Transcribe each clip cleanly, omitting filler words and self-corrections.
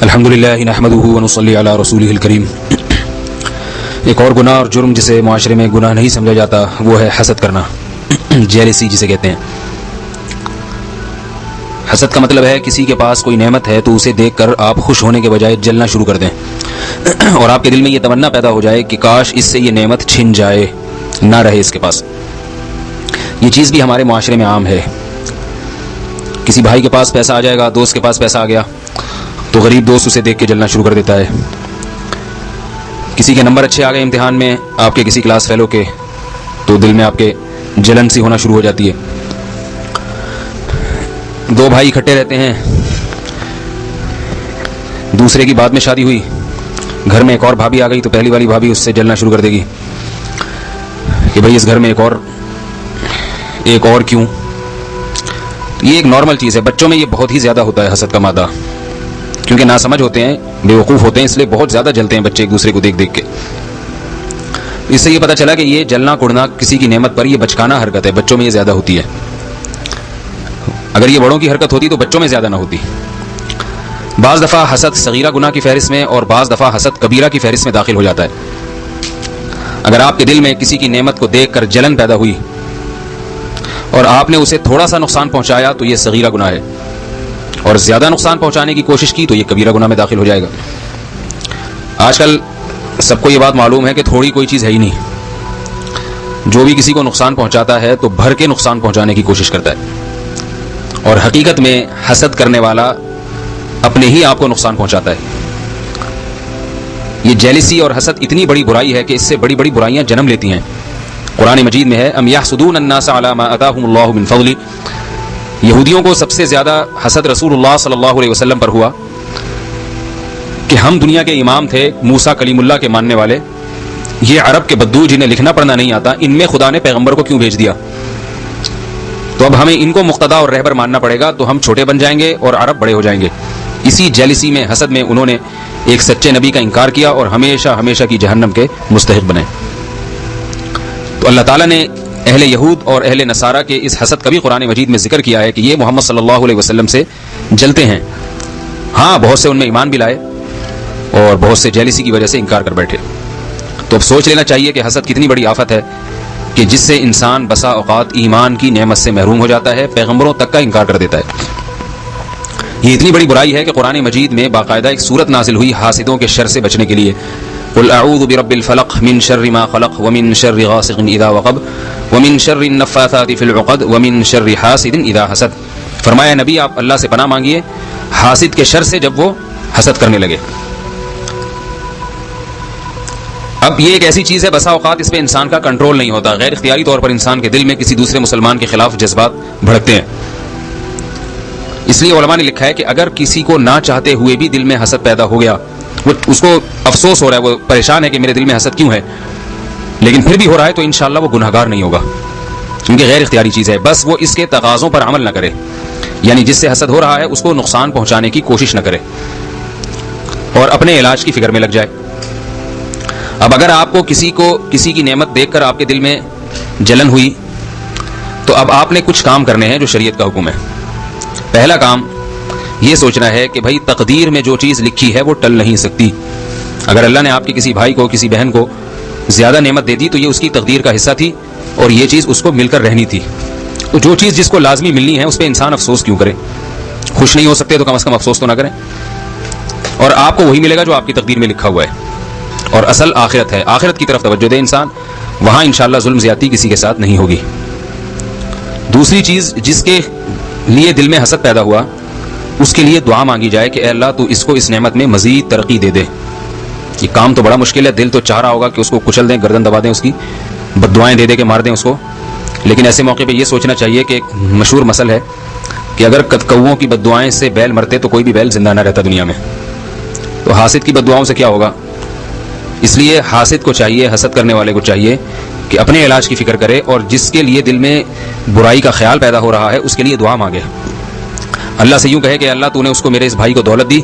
الحمدللہ نحمدہ ونصلی علی رسولہ الکریم۔ ایک اور گناہ اور جرم جسے معاشرے میں گناہ نہیں سمجھا جاتا وہ ہے حسد کرنا، جیلسی جسے کہتے ہیں۔ حسد کا مطلب ہے کسی کے پاس کوئی نعمت ہے تو اسے دیکھ کر آپ خوش ہونے کے بجائے جلنا شروع کر دیں، اور آپ کے دل میں یہ تمنا پیدا ہو جائے کہ کاش اس سے یہ نعمت چھن جائے، نہ رہے اس کے پاس۔ یہ چیز بھی ہمارے معاشرے میں عام ہے۔ کسی بھائی کے پاس پیسہ آ جائے گا، دوست کے پاس پیسہ آ گیا تو غریب دوست اسے دیکھ کے جلنا شروع کر دیتا ہے۔ کسی کے نمبر اچھے آ گئے امتحان میں، آپ کے کسی کلاس فیلو کے، تو دل میں آپ کے جلن سی ہونا شروع ہو جاتی ہے۔ دو بھائی اکٹھے رہتے ہیں، دوسرے کی بعد میں شادی ہوئی، گھر میں ایک اور بھابھی آ گئی تو پہلی والی بھابھی اس سے جلنا شروع کر دے گی کہ بھئی اس گھر میں ایک اور کیوں۔ یہ ایک نارمل چیز ہے، بچوں میں یہ بہت ہی زیادہ ہوتا ہے حسد کا مادہ، کیونکہ ناسمجھ ہوتے ہیں، بیوقوف ہوتے ہیں، اس لیے بہت زیادہ جلتے ہیں بچے ایک دوسرے کو دیکھ دیکھ کے۔ اس سے یہ پتہ چلا کہ یہ جلنا کڑنا کسی کی نعمت پر یہ بچکانہ حرکت ہے، بچوں میں یہ زیادہ ہوتی ہے۔ اگر یہ بڑوں کی حرکت ہوتی تو بچوں میں زیادہ نہ ہوتی۔ بعض دفعہ حسد صغیرہ گناہ کی فہرست میں اور بعض دفعہ حسد کبیرہ کی فہرست میں داخل ہو جاتا ہے۔ اگر آپ کے دل میں کسی کی نعمت کو دیکھ کر جلن پیدا ہوئی اور آپ نے اسے تھوڑا سا نقصان پہنچایا تو یہ صغیرہ گناہ ہے، اور زیادہ نقصان پہنچانے کی کوشش کی تو یہ کبیرہ گناہ میں داخل ہو جائے گا۔ آج کل سب کو یہ بات معلوم ہے کہ تھوڑی کوئی چیز ہے ہی نہیں۔ جو بھی کسی کو نقصان پہنچاتا ہے تو بھر کے نقصان پہنچانے کی کوشش کرتا ہے، اور حقیقت میں حسد کرنے والا اپنے ہی آپ کو نقصان پہنچاتا ہے۔ یہ جیلسی اور حسد اتنی بڑی برائی ہے کہ اس سے بڑی بڑی برائیاں جنم لیتی ہیں۔ قرآن مجید میں ہے ام یحسدون الناس علی ما آتاہم اللہ من فضل۔ یہودیوں کو سب سے زیادہ حسد رسول اللہ صلی اللہ علیہ وسلم پر ہوا کہ ہم دنیا کے امام تھے، موسیٰ کلیم اللہ کے ماننے والے، یہ عرب کے بدو جنہیں لکھنا پڑھنا نہیں آتا، ان میں خدا نے پیغمبر کو کیوں بھیج دیا؟ تو اب ہمیں ان کو مقتدا اور رہبر ماننا پڑے گا تو ہم چھوٹے بن جائیں گے اور عرب بڑے ہو جائیں گے۔ اسی جیلسی میں، حسد میں انہوں نے ایک سچے نبی کا انکار کیا اور ہمیشہ ہمیشہ کی جہنم کے مستحق بنے۔ تو اللہ تعالیٰ نے اہل یہود اور اہل نصارہ کے اس حسد کا بھی قرآن مجید میں ذکر کیا ہے کہ یہ محمد صلی اللہ علیہ وسلم سے جلتے ہیں۔ ہاں، بہت سے ان میں ایمان بھی لائے اور بہت سے جیلسی کی وجہ سے انکار کر بیٹھے۔ تو اب سوچ لینا چاہیے کہ حسد کتنی بڑی آفت ہے کہ جس سے انسان بسا اوقات ایمان کی نعمت سے محروم ہو جاتا ہے، پیغمبروں تک کا انکار کر دیتا ہے۔ یہ اتنی بڑی برائی ہے کہ قرآن مجید میں باقاعدہ ایک سورت نازل ہوئی حاسدوں کے شر سے بچنے کے لیے۔ قل اعوذ برب الفلق من شر ما خلق ومن شر غاسق اذا وقب ومن شر النفاثات في العقد ومن شر حاسد اذا حسد۔ فرمایا نبی آپ اللہ سے پناہ مانگیے حاسد کے شر سے جب وہ حسد کرنے لگے۔ اب یہ ایک ایسی چیز ہے، بسا اوقات اس پہ انسان کا کنٹرول نہیں ہوتا، غیر اختیاری طور پر انسان کے دل میں کسی دوسرے مسلمان کے خلاف جذبات بھڑکتے ہیں۔ اس لیے علماء نے لکھا ہے کہ اگر کسی کو نہ چاہتے ہوئے بھی دل میں حسد پیدا ہو گیا، اس کو افسوس ہو رہا ہے، وہ پریشان ہے کہ میرے دل میں حسد کیوں ہے، لیکن پھر بھی ہو رہا ہے، تو انشاءاللہ وہ گناہگار نہیں ہوگا، کیونکہ غیر اختیاری چیز ہے۔ بس وہ اس کے تقاضوں پر عمل نہ کرے، یعنی جس سے حسد ہو رہا ہے اس کو نقصان پہنچانے کی کوشش نہ کرے اور اپنے علاج کی فکر میں لگ جائے۔ اب اگر آپ کو کسی کی نعمت دیکھ کر آپ کے دل میں جلن ہوئی تو اب آپ نے کچھ کام کرنے ہیں جو شریعت کا حکم ہے۔ پہلا کام یہ سوچنا ہے کہ بھائی تقدیر میں جو چیز لکھی ہے وہ ٹل نہیں سکتی۔ اگر اللہ نے آپ کے کسی بھائی کو، کسی بہن کو زیادہ نعمت دے دی تو یہ اس کی تقدیر کا حصہ تھی اور یہ چیز اس کو مل کر رہنی تھی۔ تو جو چیز جس کو لازمی ملنی ہے اس پہ انسان افسوس کیوں کرے؟ خوش نہیں ہو سکتے تو کم از کم افسوس تو نہ کریں، اور آپ کو وہی ملے گا جو آپ کی تقدیر میں لکھا ہوا ہے۔ اور اصل آخرت ہے، آخرت کی طرف توجہ دے انسان، وہاں انشاءاللہ ظلم زیادتی کسی کے ساتھ نہیں ہوگی۔ دوسری چیز، جس کے لیے دل میں حسد پیدا ہوا اس کے لیے دعا مانگی جائے کہ اے اللہ تو اس کو اس نعمت میں مزید ترقی دے دے۔ یہ کام تو بڑا مشکل ہے، دل تو چاہ رہا ہوگا کہ اس کو کچل دیں، گردن دبا دیں، اس کی بد دعائیں دے دے کے مار دیں اس کو، لیکن ایسے موقع پہ یہ سوچنا چاہیے کہ ایک مشہور مثل ہے کہ اگر کدکوؤں کی بد دعائیں سے بیل مرتے تو کوئی بھی بیل زندہ نہ رہتا دنیا میں، تو حاسد کی بد دعاؤں سے کیا ہوگا؟ اس لیے حاسد کو چاہیے، حسد کرنے والے کو چاہیے کہ اپنے علاج کی فکر کرے، اور جس کے لیے دل میں برائی کا خیال پیدا ہو رہا ہے اس کے لیے دعا مانگے۔ اللہ سے یوں کہے کہ اللہ تو نے اس کو، میرے اس بھائی کو دولت دی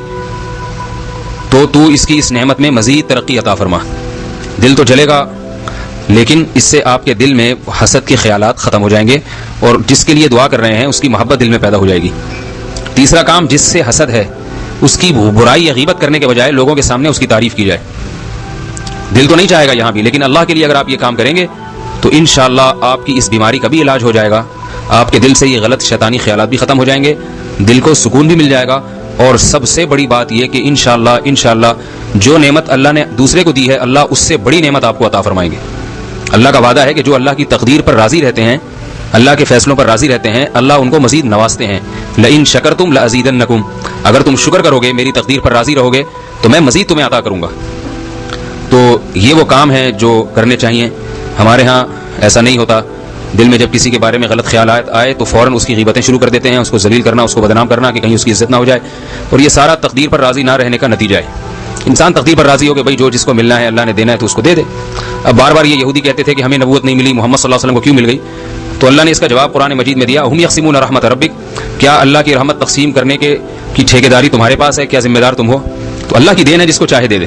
تو تو اس کی اس نعمت میں مزید ترقی عطا فرما۔ دل تو جلے گا لیکن اس سے آپ کے دل میں حسد کے خیالات ختم ہو جائیں گے، اور جس کے لیے دعا کر رہے ہیں اس کی محبت دل میں پیدا ہو جائے گی۔ تیسرا کام، جس سے حسد ہے اس کی برائی یا غیبت کرنے کے بجائے لوگوں کے سامنے اس کی تعریف کی جائے. دل تو نہیں چاہے گا یہاں بھی، لیکن اللہ کے لیے اگر آپ یہ کام کریں گے تو انشاءاللہ آپ کی اس بیماری کا بھی علاج ہو جائے گا. آپ کے دل سے یہ غلط شیطانی خیالات بھی ختم ہو جائیں گے، دل کو سکون بھی مل جائے گا. اور سب سے بڑی بات یہ کہ انشاءاللہ جو نعمت اللہ نے دوسرے کو دی ہے، اللہ اس سے بڑی نعمت آپ کو عطا فرمائیں گے. اللہ کا وعدہ ہے کہ جو اللہ کی تقدیر پر راضی رہتے ہیں، اللہ کے فیصلوں پر راضی رہتے ہیں، اللہ ان کو مزید نوازتے ہیں. لئن شکرتم لازیدنکم، اگر تم شکر کرو گے، میری تقدیر پر راضی رہو گے تو میں مزید تمہیں عطا کروں گا. تو یہ وہ کام ہے جو کرنے چاہیے. ہمارے ہاں ایسا نہیں ہوتا. دل میں جب کسی کے بارے میں غلط خیالات آئے تو فوراً اس کی غیبتیں شروع کر دیتے ہیں، اس کو ذلیل کرنا، اس کو بدنام کرنا کہ کہیں اس کی عزت نہ ہو جائے. اور یہ سارا تقدیر پر راضی نہ رہنے کا نتیجہ ہے. انسان تقدیر پر راضی ہو کہ بھائی جو جس کو ملنا ہے اللہ نے دینا ہے تو اس کو دے دے. اب بار بار یہ یہودی کہتے تھے کہ ہمیں نبوت نہیں ملی، محمد صلی اللہ علیہ وسلم کو کیوں مل گئی؟ تو اللہ نے اس کا جواب قرآن مجید میں دیا، ہم یقسمون رحمت ربک، کیا اللہ کی رحمت تقسیم کرنے کی ٹھیکیداری تمہارے پاس ہے؟ کیا ذمہ دار تم ہو؟ تو اللہ کی دین ہے، جس کو چاہے دے دے.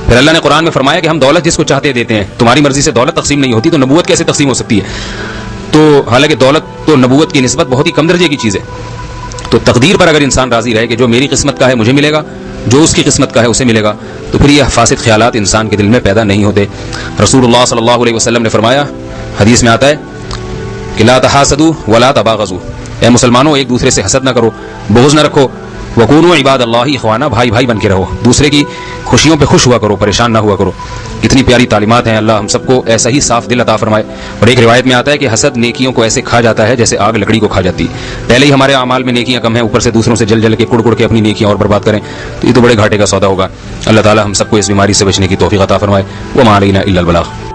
پھر اللہ نے قرآن میں فرمایا کہ ہم دولت جس کو چاہتے دیتے ہیں. تمہاری مرضی سے دولت تقسیم نہیں ہوتی تو نبوت کیسے تقسیم ہو سکتی ہے؟ تو حالانکہ دولت تو نبوت کی نسبت بہت ہی کم درجے کی چیز ہے. تو تقدیر پر اگر انسان راضی رہے کہ جو میری قسمت کا ہے مجھے ملے گا، جو اس کی قسمت کا ہے اسے ملے گا، تو پھر یہ فاسد خیالات انسان کے دل میں پیدا نہیں ہوتے. رسول اللہ صلی اللہ علیہ وسلم نے فرمایا، حدیث میں آتا ہے کہ لا تحاسدوا ولا تباغضوا، اے مسلمانوں ایک دوسرے سے حسد نہ کرو، بغض نہ رکھو. وکونوا عباد اللہ اخوانا، بھائی بھائی بن کے رہو، دوسرے کی خوشیوں پہ خوش ہوا کرو، پریشان نہ ہوا کرو. کتنی پیاری تعلیمات ہیں. اللہ ہم سب کو ایسا ہی صاف دل عطا فرمائے. اور ایک روایت میں آتا ہے کہ حسد نیکیوں کو ایسے کھا جاتا ہے جیسے آگ لکڑی کو کھا جاتی ہے. پہلے ہی ہمارے اعمال میں نیکیاں کم ہیں، اوپر سے دوسروں سے جل جل کے کڑ کڑ کے اپنی نیکیاں اور برباد کریں تو یہ تو بڑے گھاٹے کا سودا ہوگا. اللہ تعالی ہم سب کو اس بیماری سے بچنے کی توفیق عطا فرمائے. وما علینا الا البلاغ.